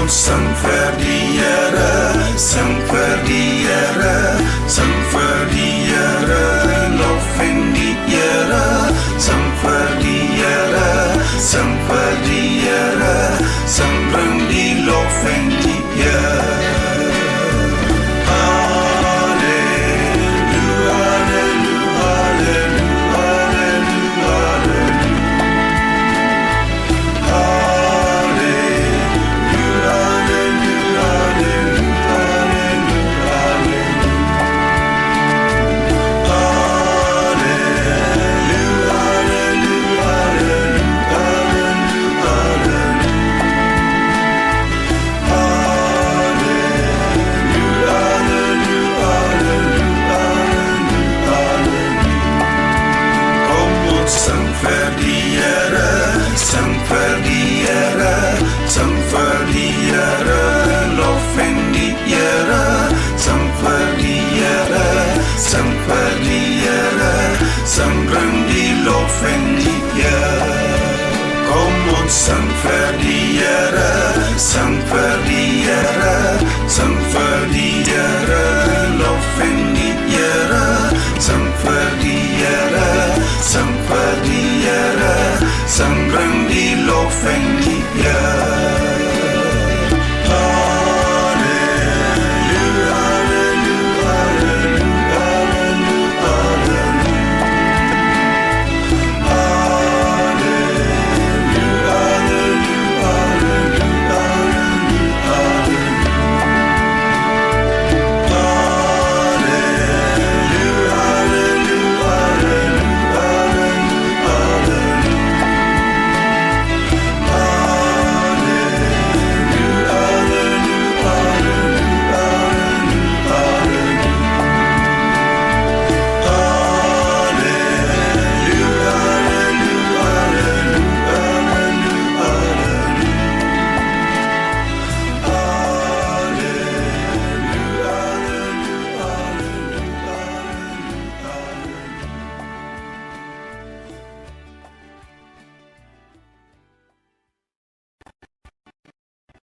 sang fördiere, sang fördiere, sang fördiere, loffendiere, sang fördiere, sang fördiere, sang brandi loffendiere. Sang fördiere, sang fördiere, loffendiere, sang fördiere, sang fördiere, sang brandi loffendiere. Kom och sang fördiere, sang fördiere, sang fördiere, loffendiere, sang fördiere, sang fördiere, sang brandi loffendiere.